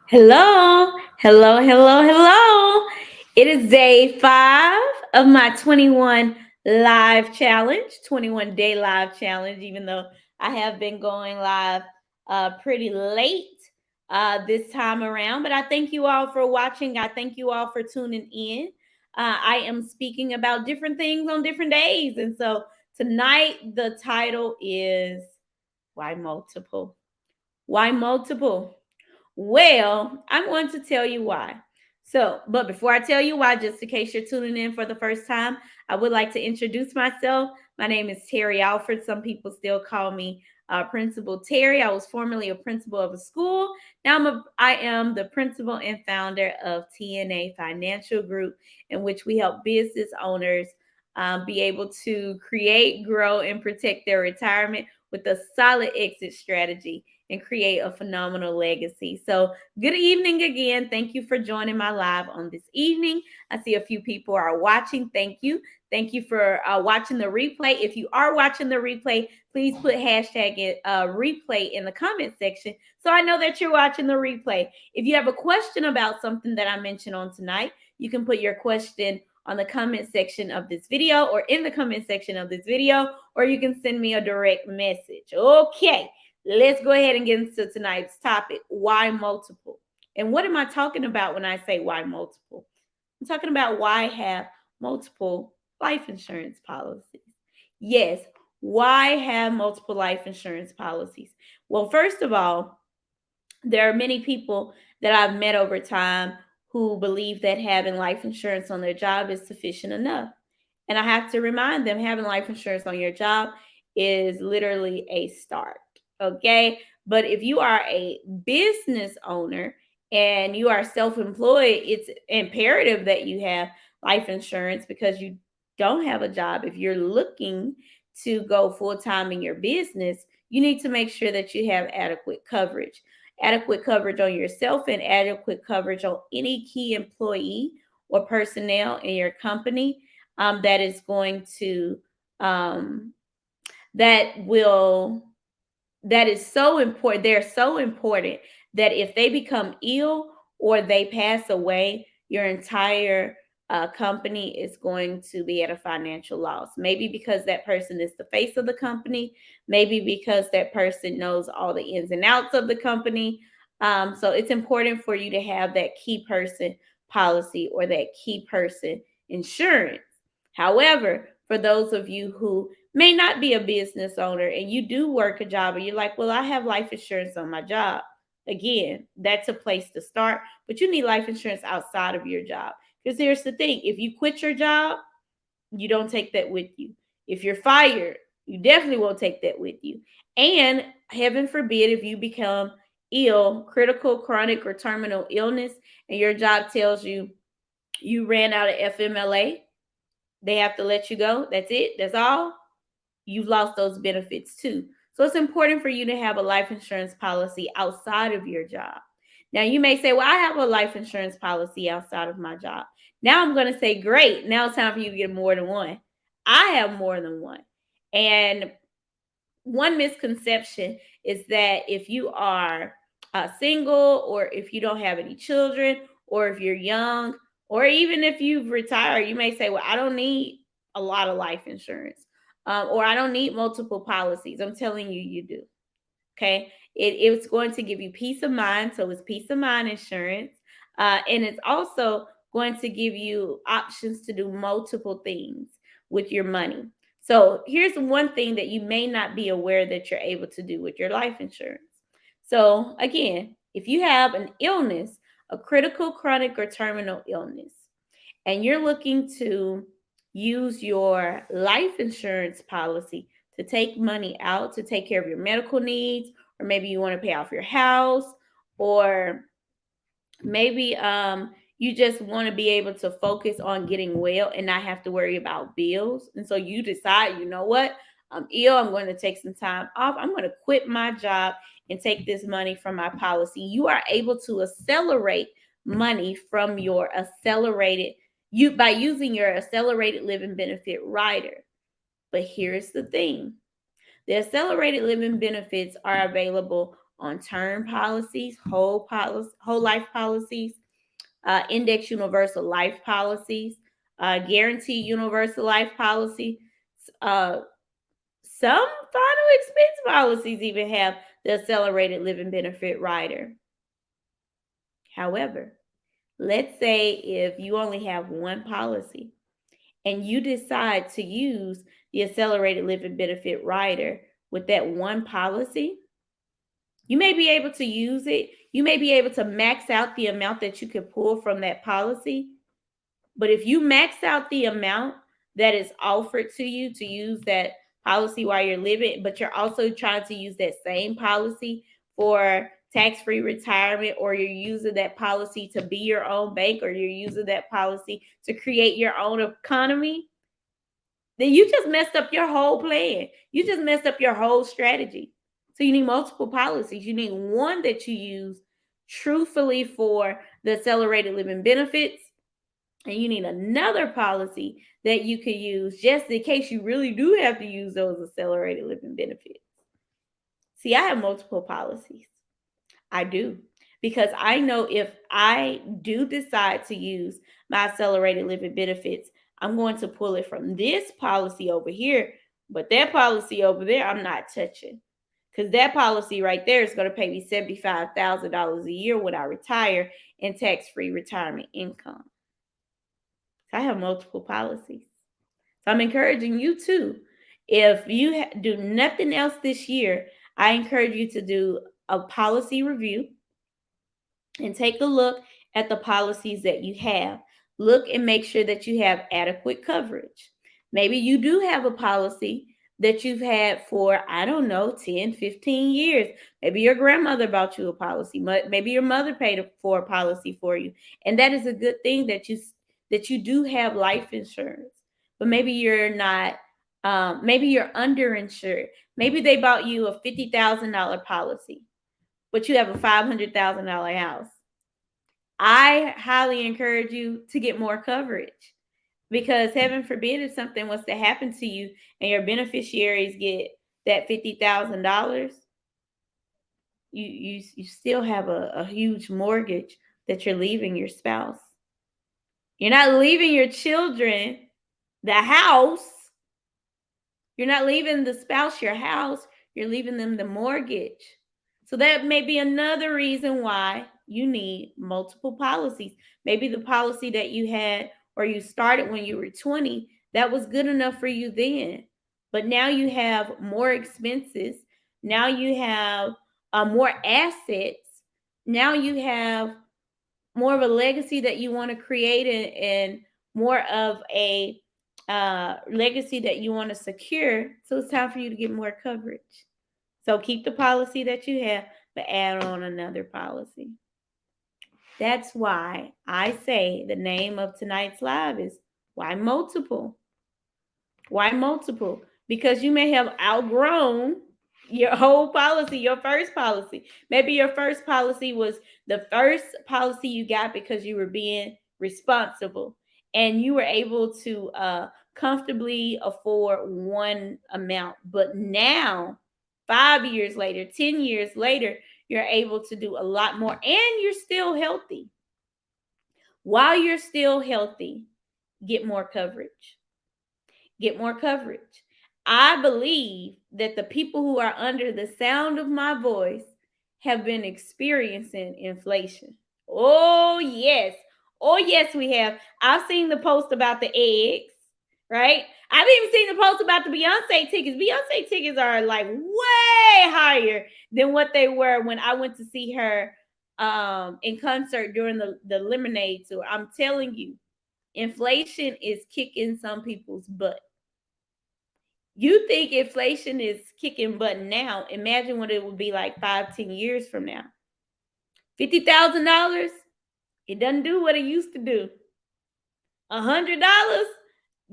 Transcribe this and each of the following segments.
Hello, hello, hello, hello. It is day 5 of my 21 live challenge, 21 day live challenge, even though I have been going live pretty late this time around. But I thank you all for watching. I thank you all for tuning in. I am speaking about different things on different days. And so tonight, the title is Why Multiple? Why Multiple? Well, I'm going to tell you why. But before I tell you why, just in case you're tuning in for the first time, I would like to introduce myself. My name is Terry Alford. Some people still call me Principal Terry. I was formerly a principal of a school. I am the principal and founder of TNA Financial Group, in which we help business owners be able to create, grow, and protect their retirement with a solid exit strategy and create a phenomenal legacy. So, good evening again. Thank you for joining my live on this evening. I see a few people are watching. Thank you. Thank you for watching the replay. If you are watching the replay, please put hashtag replay in the comment section so I know that you're watching the replay. If you have a question about something that I mentioned on tonight, you can put your question on the comment section of this video or in the comment section of this video, or you can send me a direct message. Okay. Let's go ahead and get into tonight's topic. Why multiple? And what am I talking about when I say why multiple? I'm talking about why have multiple life insurance policies. Yes, why have multiple life insurance policies? Well, first of all, there are many people that I've met over time who believe that having life insurance on their job is sufficient enough. And I have to remind them having life insurance on your job is literally a start. Okay. But if you are a business owner and you are self employed, it's imperative that you have life insurance because you don't have a job. If you're looking to go full time in your business, you need to make sure that you have adequate coverage on yourself and adequate coverage on any key employee or personnel in your company that is going to um, that will that is so important. They're so important that if they become ill or they pass away, your entire company is going to be at a financial loss. Maybe because that person is the face of the company, maybe because that person knows all the ins and outs of the company. So it's important for you to have that key person policy or that key person insurance. However, for those of you who may not be a business owner and you do work a job and you're like, well, I have life insurance on my job. Again, that's a place to start, but you need life insurance outside of your job. Because here's the thing, if you quit your job, you don't take that with you. If you're fired, you definitely won't take that with you. And heaven forbid, if you become ill, critical, chronic, or terminal illness, and your job tells you you ran out of FMLA, they have to let you go. That's it. That's all. You've lost those benefits too. So it's important for you to have a life insurance policy outside of your job. Now, you may say, well, I have a life insurance policy outside of my job. Now I'm going to say, great. Now it's time for you to get more than one. I have more than one. And one misconception is that if you are single or if you don't have any children or if you're young or even if you've retired, you may say, well, I don't need a lot of life insurance or I don't need multiple policies. I'm telling you, you do. Okay. It's going to give you peace of mind. So it's peace of mind insurance. And it's also going to give you options to do multiple things with your money. So here's one thing that you may not be aware that you're able to do with your life insurance. So again, if you have an illness, a critical, chronic, or terminal illness, and you're looking to use your life insurance policy to take money out to take care of your medical needs, or maybe you want to pay off your house, or maybe you just want to be able to focus on getting well and not have to worry about bills. And so you decide, you know what? I'm ill. I'm going to take some time off. I'm going to quit my job and take this money from my policy. You are able to accelerate money from your accelerated you by using your accelerated living benefit rider. But here's the thing. The accelerated living benefits are available on term policies, whole life policies, index universal life policies, guaranteed universal life policy. Uh, some final expense policies even have the accelerated living benefit rider. However, let's say if you only have one policy and you decide to use the accelerated living benefit rider with that one policy, you may be able to use it. You may be able to max out the amount that you can pull from that policy. But if you max out the amount that is offered to you to use that policy while you're living, but you're also trying to use that same policy for tax-free retirement, or you're using that policy to be your own bank, or you're using that policy to create your own economy, then you just messed up your whole plan. You just messed up your whole strategy. So you need multiple policies. You need one that you use truthfully for the accelerated living benefits, and you need another policy that you could use just in case you really do have to use those accelerated living benefits. See, I have multiple policies. I do. Because I know if I do decide to use my accelerated living benefits, I'm going to pull it from this policy over here, but that policy over there, I'm not touching. Because that policy right there is going to pay me $75,000 a year when I retire in tax-free retirement income. I have multiple policies. So I'm encouraging you too. If you do nothing else this year, I encourage you to do a policy review and take a look at the policies that you have. Look and make sure that you have adequate coverage. Maybe you do have a policy that you've had for, I don't know, 10, 15 years. Maybe your grandmother bought you a policy. Maybe your mother paid for a policy for you. And that is a good thing that you do have life insurance. But maybe you're not, maybe you're underinsured. Maybe they bought you a $50,000 policy, but you have a $500,000 house. I highly encourage you to get more coverage, because heaven forbid if something was to happen to you and your beneficiaries get that $50,000, you still have a huge mortgage that you're leaving your spouse. You're not leaving your children the house. You're not leaving the spouse your house. You're leaving them the mortgage. So that may be another reason why you need multiple policies. Maybe the policy that you had or you started when you were 20, that was good enough for you then. But now you have more expenses. Now you have more assets. Now you have more of a legacy that you want to create, and more of a legacy that you want to secure. So it's time for you to get more coverage. So keep the policy that you have, but add on another policy. That's why I say the name of tonight's live is Why Multiple? Why multiple? Because you may have outgrown your whole policy, your first policy. Maybe your first policy was the first policy you got because you were being responsible and you were able to comfortably afford one amount. But now, 5 years later, 10 years later, you're able to do a lot more and you're still healthy. While you're still healthy, get more coverage. Get more coverage. I believe that the people who are under the sound of my voice have been experiencing inflation. Oh, yes. Oh, yes, we have. I've seen the post about the eggs, right? I've even seen the post about the Beyonce tickets. Beyonce tickets are like way higher than what they were when I went to see her in concert during the Lemonade tour. I'm telling you, inflation is kicking some people's butt. You think inflation is kicking butt now. Imagine what it would be like 5-10 years from now. $50,000, it doesn't do what it used to do. $100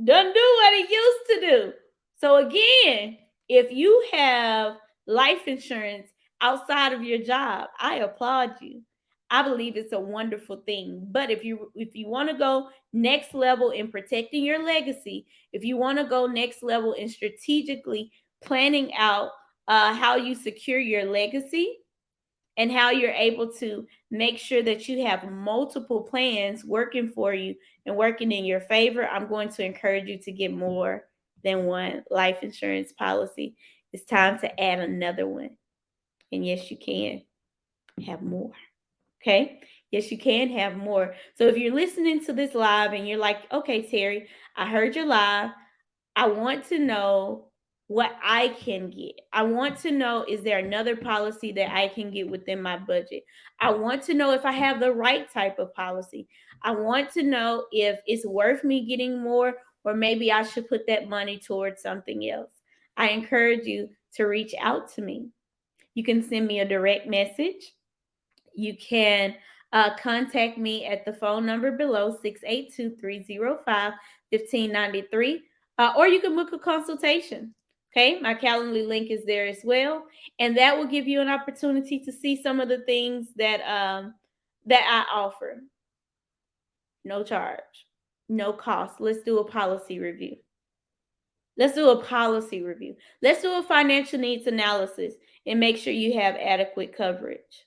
doesn't do what it used to do. So again, if you have life insurance outside of your job, I applaud you. I believe it's a wonderful thing. But if you want to go next level in protecting your legacy, if you want to go next level in strategically planning out how you secure your legacy, and how you're able to make sure that you have multiple plans working for you and working in your favor, I'm going to encourage you to get more than one life insurance policy. It's time to add another one. And yes, you can have more. Okay. Yes, you can have more. So if you're listening to this live and you're like, okay, Terry, I heard your live. I want to know what I can get. I want to know, is there another policy that I can get within my budget? I want to know if I have the right type of policy. I want to know if it's worth me getting more, or maybe I should put that money towards something else. I encourage you to reach out to me. You can send me a direct message. You can contact me at the phone number below, 682-305-1593, or you can book a consultation. Okay, my Calendly link is there as well, and that will give you an opportunity to see some of the things that that I offer. No charge, no cost. Let's do a policy review. Let's do a policy review. Let's do a financial needs analysis and make sure you have adequate coverage.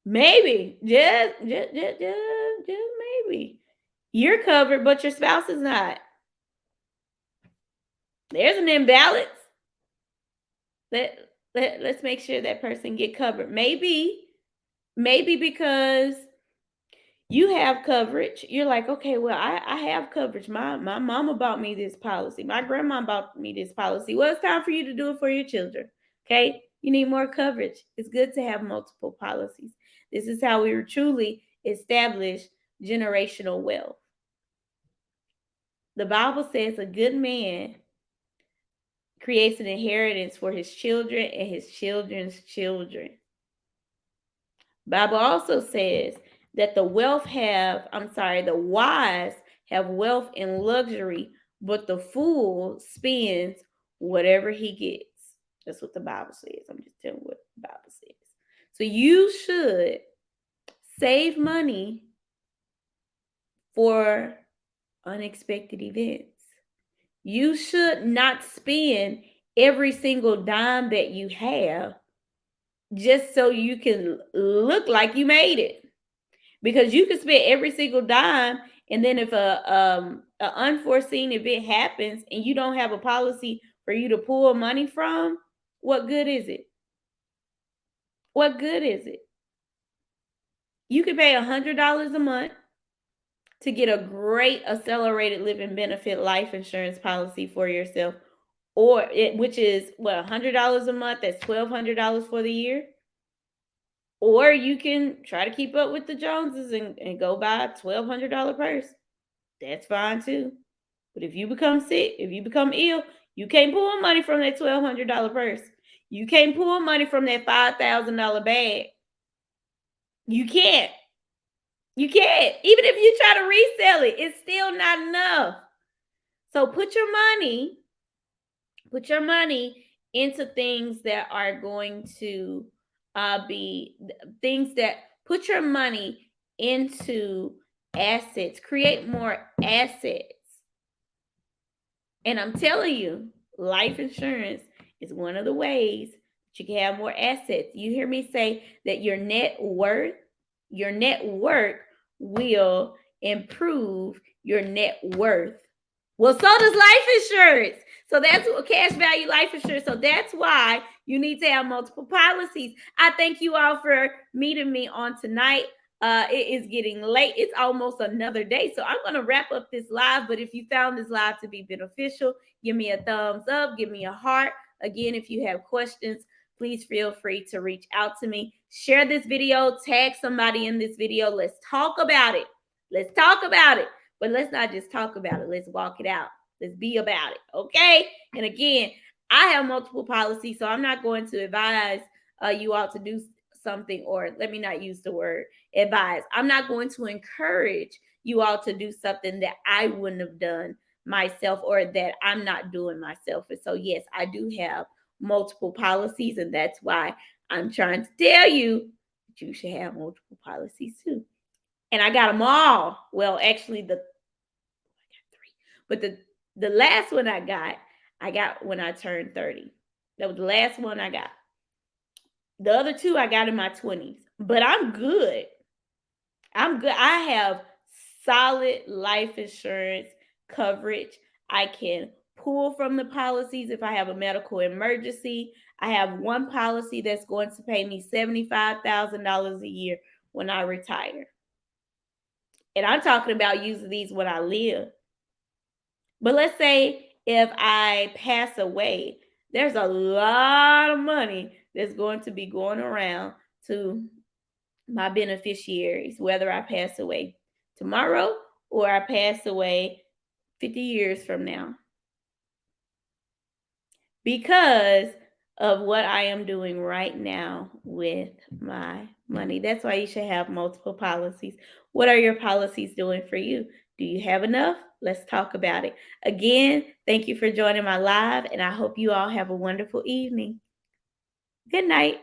Maybe, just maybe. You're covered, but your spouse is not. There's an imbalance. Let's make sure that person get covered. Maybe because you have coverage, you're like, okay, well, I have coverage. My mama bought me this policy. My grandma bought me this policy. Well, it's time for you to do it for your children. Okay, you need more coverage. It's good to have multiple policies. This is how we truly establish generational wealth. The Bible says a good man creates an inheritance for his children and his children's children. Bible also says that the wise have wealth and luxury, but the fool spends whatever he gets. That's what the Bible says. I'm just telling you what the Bible says. So you should save money for unexpected events. You should not spend every single dime that you have just so you can look like you made it. Because you can spend every single dime, and then if a unforeseen event happens and you don't have a policy for you to pull money from, what good is it? What good is it? You can pay $100 a month to get a great accelerated living benefit life insurance policy for yourself, which is what, $100 a month. That's $1,200 for the year. Or you can try to keep up with the Joneses and go buy a $1,200 purse. That's fine too. But if you become sick, if you become ill, you can't pull money from that $1,200 purse. You can't pull money from that $5,000 bag. You can't. You can't. Even if you try to resell it, it's still not enough. So put your money into things that are going to be things that put your money into assets, create more assets. And I'm telling you, life insurance is one of the ways that you can have more assets. You hear me say that your net worth will improve your net worth. Well, so does life insurance. So that's what cash value life insurance. So that's why you need to have multiple policies. I thank you all for meeting me on tonight. It is getting late. It's almost another day. So I'm going to wrap up this live. But if you found this live to be beneficial, give me a thumbs up, give me a heart. Again, if you have questions, please feel free to reach out to me. Share this video, tag somebody in this video. Let's talk about it. Let's talk about it. But let's not just talk about it. Let's walk it out. Let's be about it. Okay? And again, I have multiple policies, so I'm not going to advise you all to do something, or let me not use the word advise. I'm not going to encourage you all to do something that I wouldn't have done myself, or that I'm not doing myself. And so, yes, I do have multiple policies, and that's why I'm trying to tell you that you should have multiple policies too. And I got them all. Well, actually, I got 3, but the last one I got when I turned 30. That was the last one I got. The other two I got in my 20s, but I'm good. I'm good. I have solid life insurance coverage. I can pull from the policies if I have a medical emergency. I have one policy that's going to pay me $75,000 a year when I retire. And I'm talking about using these when I live. But let's say if I pass away, there's a lot of money that's going to be going around to my beneficiaries, whether I pass away tomorrow or I pass away 50 years from now, because of what I am doing right now with my money. That's why you should have multiple policies. What are your policies doing for you? Do you have enough? Let's talk about it. Again, thank you for joining my live, and I hope you all have a wonderful evening. Good night.